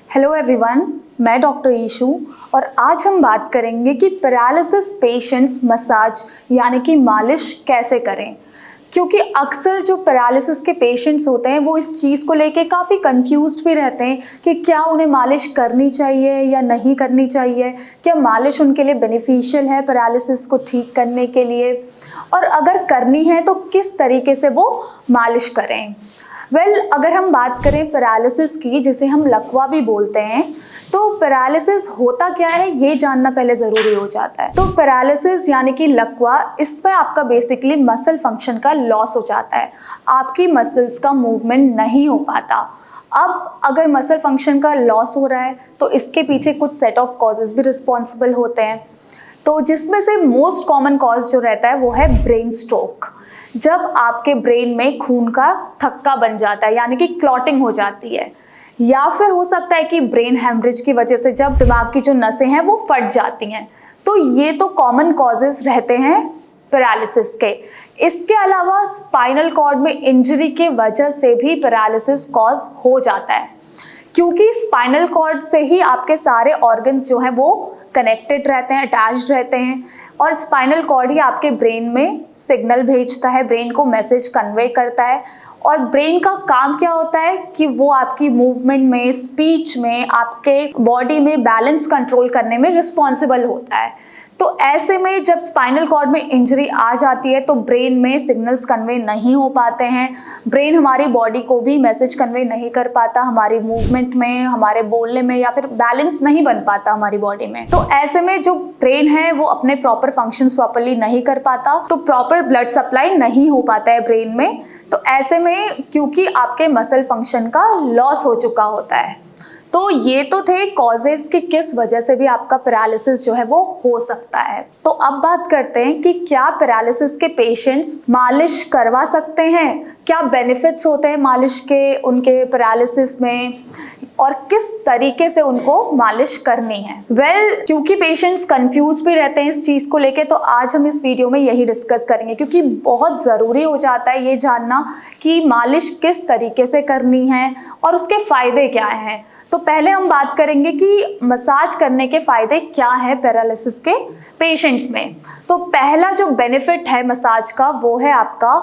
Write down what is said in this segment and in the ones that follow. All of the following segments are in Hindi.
हेलो एवरीवन, मैं डॉक्टर ईशू और आज हम बात करेंगे कि पैरालिसिस पेशेंट्स मसाज यानी कि मालिश कैसे करें। क्योंकि अक्सर जो पैरालिसिस के पेशेंट्स होते हैं वो इस चीज़ को लेके काफ़ी कंफ्यूज्ड भी रहते हैं कि क्या उन्हें मालिश करनी चाहिए या नहीं करनी चाहिए, क्या मालिश उनके लिए बेनिफिशियल है पैरालिसिस को ठीक करने के लिए, और अगर करनी है तो किस तरीके से वो मालिश करें। अगर हम बात करें पैरालिसिस की, जिसे हम लकवा भी बोलते हैं, तो पैरालिसिस होता क्या है ये जानना पहले ज़रूरी हो जाता है। तो पैरालिसिस यानी कि लकवा, इस पर आपका बेसिकली मसल फंक्शन का लॉस हो जाता है, आपकी मसल्स का मूवमेंट नहीं हो पाता। अब अगर मसल फंक्शन का लॉस हो रहा है तो इसके पीछे कुछ सेट ऑफ कॉजेज़ भी रिस्पॉन्सिबल होते हैं। तो जिसमें से मोस्ट कॉमन कॉज जो रहता है वो है ब्रेन स्ट्रोक। जब आपके ब्रेन में खून का थक्का बन जाता है यानी कि क्लॉटिंग हो जाती है, या फिर हो सकता है कि ब्रेन हेमरेज की वजह से जब दिमाग की जो नसें हैं वो फट जाती हैं। तो ये तो कॉमन कॉजेज रहते हैं पैरालिसिस के। इसके अलावा स्पाइनल कॉर्ड में इंजरी के वजह से भी पैरालिसिस कॉज हो जाता है, क्योंकि स्पाइनल कॉर्ड से ही आपके सारे ऑर्गन्स जो हैं वो कनेक्टेड रहते हैं, अटैच्ड रहते हैं, और स्पाइनल कॉर्ड ही आपके ब्रेन में सिग्नल भेजता है, ब्रेन को मैसेज कन्वे करता है। और ब्रेन का काम क्या होता है कि वो आपकी मूवमेंट में, स्पीच में, आपके बॉडी में बैलेंस कंट्रोल करने में रिस्पॉन्सिबल होता है। तो ऐसे में जब स्पाइनल कॉर्ड में इंजरी आ जाती है तो ब्रेन में सिग्नल्स कन्वे नहीं हो पाते हैं, ब्रेन हमारी बॉडी को भी मैसेज कन्वे नहीं कर पाता, हमारी मूवमेंट में, हमारे बोलने में, या फिर बैलेंस नहीं बन पाता हमारी बॉडी में। तो ऐसे में जो ब्रेन है वो अपने प्रॉपर फंक्शंस प्रॉपरली नहीं कर पाता, तो प्रॉपर ब्लड सप्लाई नहीं हो पाता है ब्रेन में। तो ऐसे में क्योंकि आपके मसल फंक्शन का लॉस हो चुका होता है। तो ये तो थे कॉजेस कि किस वजह से भी आपका पैरालिसिस जो है वो हो सकता है। तो अब बात करते हैं कि क्या पैरालिसिस के पेशेंट्स मालिश करवा सकते हैं, क्या बेनिफिट्स होते हैं मालिश के उनके पैरालिसिस में, और किस तरीके से उनको मालिश करनी है। क्योंकि पेशेंट्स कंफ्यूज भी रहते हैं इस चीज़ को लेके, तो आज हम इस वीडियो में यही डिस्कस करेंगे, क्योंकि बहुत ज़रूरी हो जाता है ये जानना कि मालिश किस तरीके से करनी है और उसके फ़ायदे क्या हैं। तो पहले हम बात करेंगे कि मसाज करने के फ़ायदे क्या हैं पैरालिसिस के पेशेंट्स में। तो पहला जो बेनिफिट है मसाज का वो है आपका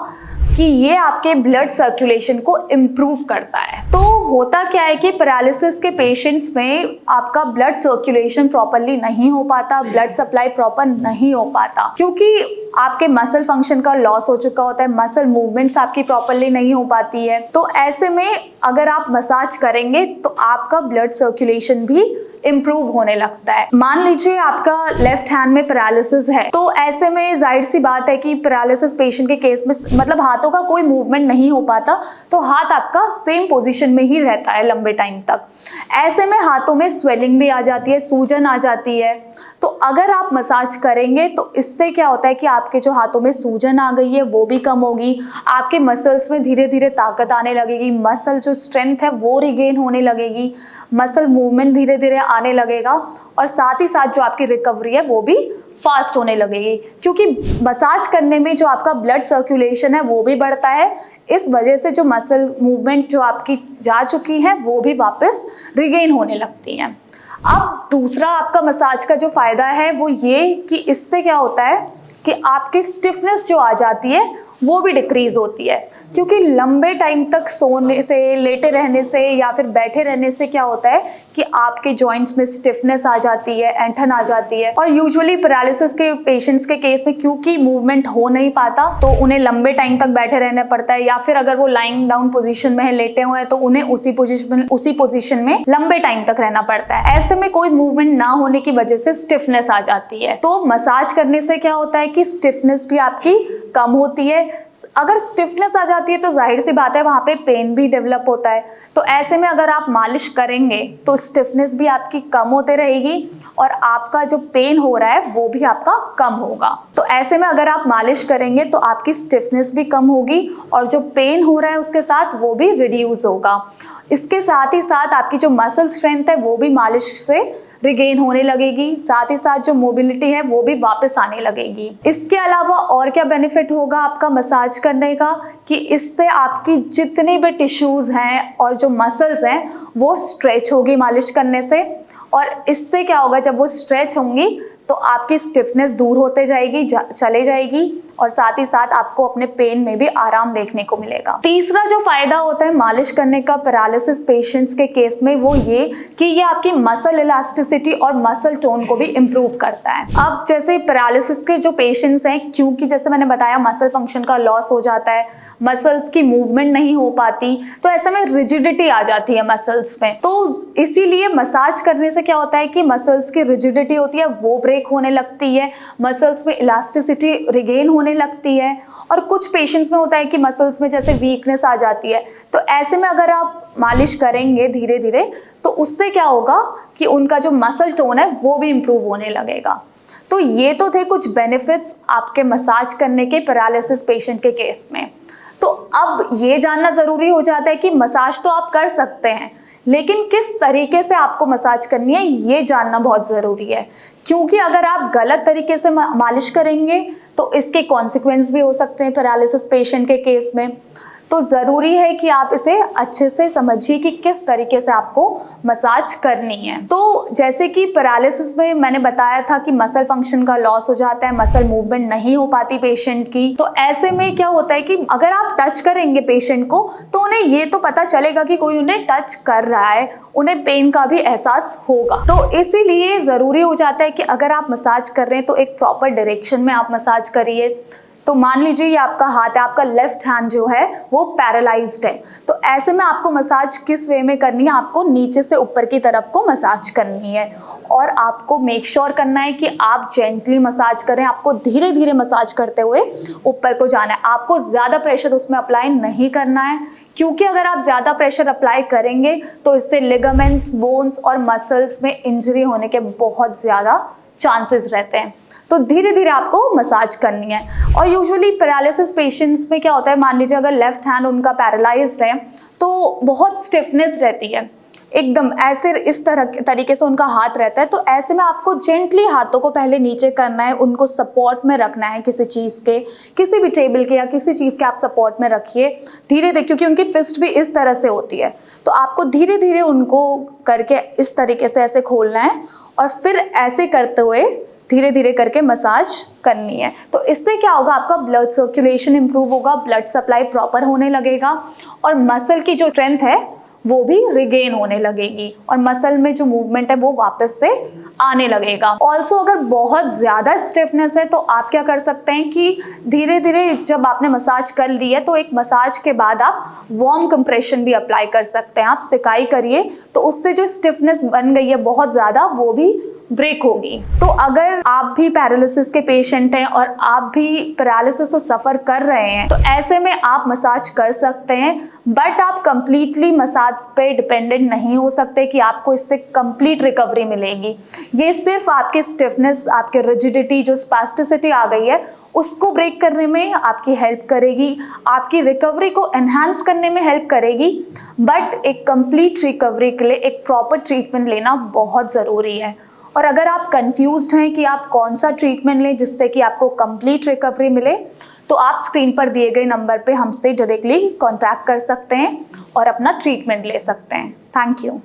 कि ये आपके ब्लड सर्कुलेशन को इम्प्रूव करता है। तो होता क्या है कि पैरालिसिस के पेशेंट्स में आपका ब्लड सर्कुलेशन प्रॉपरली नहीं हो पाता, ब्लड सप्लाई प्रॉपर नहीं हो पाता, क्योंकि आपके मसल फंक्शन का लॉस हो चुका होता है, मसल मूवमेंट्स आपकी प्रॉपरली नहीं हो पाती है। तो ऐसे में अगर आप मसाज करेंगे तो आपका ब्लड सर्कुलेशन भी इम्प्रूव होने लगता है। मान लीजिए आपका लेफ्ट हैंड में पैरालिसिस है, तो ऐसे में जाहिर सी बात है कि पैरालिसिस पेशेंट के केस में मतलब हाथों का कोई मूवमेंट नहीं हो पाता, तो हाथ आपका सेम पोजीशन में ही रहता है लंबे टाइम तक। ऐसे में हाथों में स्वेलिंग भी आ जाती है, सूजन आ जाती है। तो अगर आप मसाज करेंगे तो इससे क्या होता है कि आपके जो हाथों में सूजन आ गई है वो भी कम होगी, आपके मसल्स में धीरे धीरे ताकत आने लगेगी, मसल जो स्ट्रेंथ है वो रिगेन होने लगेगी, मसल मूवमेंट धीरे धीरे आने लगेगा, और साथ ही साथ जो आपकी रिकवरी है वो भी फास्ट होने लगेगी, क्योंकि मसाज करने में जो आपका ब्लड सर्कुलेशन है वो भी बढ़ता है। इस वजह से जो मसल मूवमेंट जो आपकी जा चुकी है वो भी वापस रिगेन होने लगती हैं। अब दूसरा आपका मसाज का जो फ़ायदा है वो ये कि इससे क्या होता है कि आपकी स्टिफनेस जो आ जाती है वो भी डिक्रीज होती है, क्योंकि लंबे टाइम तक सोने से, लेटे रहने से या फिर बैठे रहने से क्या होता है कि आपके जॉइंट्स में स्टिफनेस आ जाती है, ऐंठन आ जाती है। और यूजुअली पैरालिसिस के पेशेंट्स के केस में क्योंकि मूवमेंट हो नहीं पाता तो उन्हें लंबे टाइम तक बैठे रहना पड़ता है, या फिर अगर वो लाइंग डाउन पोजीशन में है, लेटे हुए हैं, तो उन्हें उसी पोजीशन में लंबे टाइम तक रहना पड़ता है। ऐसे में कोई मूवमेंट ना होने की वजह से स्टिफनेस आ जाती है। तो मसाज करने से क्या होता है कि स्टिफनेस भी आपकी कम होती है। अगर स्टिफनेस आ जाती है तो जाहिर सी बात है वहाँ पे पेन भी डेवलप होता है। तो ऐसे में अगर आप मालिश करेंगे तो स्टिफनेस भी आपकी कम होते रहेगी और आपका जो पेन हो रहा है वो भी आपका कम होगा। तो ऐसे में अगर आप मालिश करेंगे तो आपकी स्टिफनेस भी कम होगी और जो पेन हो रहा है उसके साथ वो भी रिड्यूस होगा। इसके साथ ही साथ आपकी जो मसल स्ट्रेंथ है वो भी मालिश से रिगेन होने लगेगी, साथ ही साथ जो मोबिलिटी है वो भी वापस आने लगेगी। इसके अलावा और क्या बेनिफिट होगा आपका मसाज करने का, कि इससे आपकी जितनी भी टिश्यूज़ हैं और जो मसल्स हैं वो स्ट्रेच होगी मालिश करने से। और इससे क्या होगा, जब वो स्ट्रेच होंगी तो आपकी स्टिफनेस दूर होते जाएगी, चले जाएगी, और साथ ही साथ आपको अपने पेन में भी आराम देखने को मिलेगा। तीसरा जो फायदा होता है मालिश करने का पैरालिसिस पेशेंट्स के केस में, वो ये कि ये आपकी मसल इलास्टिसिटी और मसल टोन को भी इम्प्रूव करता है। अब जैसे पैरालिसिस के जो पेशेंट्स हैं, क्योंकि जैसे मैंने बताया मसल फंक्शन का लॉस हो जाता है, मसल्स की मूवमेंट नहीं हो पाती, तो ऐसे में रिजिडिटी आ जाती है मसल्स में। तो इसीलिए मसाज करने से क्या होता है कि मसल्स की रिजिडिटी होती है वो ब्रेक होने लगती है, मसल्स में इलास्टिसिटी रिगेन होने लगती है। और कुछ पेशेंट्स में होता है कि मसल्स में जैसे वीकनेस आ जाती है, तो ऐसे में अगर आप मालिश करेंगे धीरे धीरे तो उससे क्या होगा कि उनका जो मसल टोन है वो भी इम्प्रूव होने लगेगा। तो ये तो थे कुछ बेनिफिट्स आपके मसाज करने के पैरालिसिस पेशेंट के केस में। तो अब ये जानना ज़रूरी हो जाता है कि मसाज तो आप कर सकते हैं, लेकिन किस तरीके से आपको मसाज करनी है ये जानना बहुत ज़रूरी है, क्योंकि अगर आप गलत तरीके से मालिश करेंगे तो इसके कॉन्सिक्वेंस भी हो सकते हैं पैरालिसिस पेशेंट के केस में। तो ज़रूरी है कि आप इसे अच्छे से समझिए कि किस तरीके से आपको मसाज करनी है। तो जैसे कि पैरालिसिस में मैंने बताया था कि मसल फंक्शन का लॉस हो जाता है, मसल मूवमेंट नहीं हो पाती पेशेंट की। तो ऐसे में क्या होता है कि अगर आप टच करेंगे पेशेंट को तो उन्हें ये तो पता चलेगा कि कोई उन्हें टच कर रहा है, उन्हें पेन का भी एहसास होगा। तो इसीलिए ज़रूरी हो जाता है कि अगर आप मसाज कर रहे हैं तो एक प्रॉपर डायरेक्शन में आप मसाज करिए। तो मान लीजिए ये आपका हाथ है, आपका लेफ्ट हैंड जो है वो पैरालाइज्ड है, तो ऐसे में आपको मसाज किस वे में करनी है, आपको नीचे से ऊपर की तरफ को मसाज करनी है। और आपको मेक श्योर करना है कि आप जेंटली मसाज करें, आपको धीरे धीरे मसाज करते हुए ऊपर को जाना है, आपको ज़्यादा प्रेशर उसमें अप्लाई नहीं करना है, क्योंकि अगर आप ज़्यादा प्रेशर अप्लाई करेंगे तो इससे लिगामेंट्स, बोन्स और मसल्स में इंजरी होने के बहुत ज़्यादा चांसेस रहते हैं। तो धीरे धीरे आपको मसाज करनी है। और यूजुअली पैरालिसिस पेशेंट्स में क्या होता है, मान लीजिए अगर लेफ्ट हैंड उनका पैरालाइज्ड है तो बहुत स्टिफनेस रहती है, एकदम ऐसे इस तरीके से उनका हाथ रहता है। तो ऐसे में आपको जेंटली हाथों को पहले नीचे करना है, उनको सपोर्ट में रखना है किसी चीज़ के, किसी भी टेबल के या किसी चीज़ के आप सपोर्ट में रखिए धीरे धीरे, क्योंकि उनकी फिस्ट भी इस तरह से होती है। तो आपको धीरे धीरे उनको करके इस तरीके से ऐसे खोलना है और फिर ऐसे करते हुए धीरे धीरे करके मसाज करनी है। तो इससे क्या होगा, आपका ब्लड सर्कुलेशन इंप्रूव होगा, ब्लड सप्लाई प्रॉपर होने लगेगा और मसल की जो स्ट्रेंथ है वो भी रिगेन होने लगेगी और मसल में जो मूवमेंट है वो वापस से आने लगेगा। ऑल्सो अगर बहुत ज़्यादा स्टिफनेस है तो आप क्या कर सकते हैं कि धीरे धीरे जब आपने मसाज कर ली है तो एक मसाज के बाद आप वार्म कंप्रेशन भी अप्लाई कर सकते हैं, आप सिकाई करिए, तो उससे जो स्टिफनेस बन गई है बहुत ज़्यादा वो भी ब्रेक होगी। तो अगर आप भी पैरालिसिस के पेशेंट हैं और आप भी पैरालिसिस से सफ़र कर रहे हैं तो ऐसे में आप मसाज कर सकते हैं, बट आप कंप्लीटली मसाज पे डिपेंडेंट नहीं हो सकते कि आपको इससे कंप्लीट रिकवरी मिलेगी। ये सिर्फ आपकी स्टिफनेस, आपके रिजिडिटी, जो स्पास्टिसिटी आ गई है उसको ब्रेक करने में आपकी हेल्प करेगी, आपकी रिकवरी को एनहांस करने में हेल्प करेगी, बट एक कंप्लीट रिकवरी के लिए एक प्रॉपर ट्रीटमेंट लेना बहुत ज़रूरी है। और अगर आप कंफ्यूज्ड हैं कि आप कौन सा ट्रीटमेंट लें जिससे कि आपको कंप्लीट रिकवरी मिले, तो आप स्क्रीन पर दिए गए नंबर पे हमसे डायरेक्टली कांटेक्ट कर सकते हैं और अपना ट्रीटमेंट ले सकते हैं। Thank you.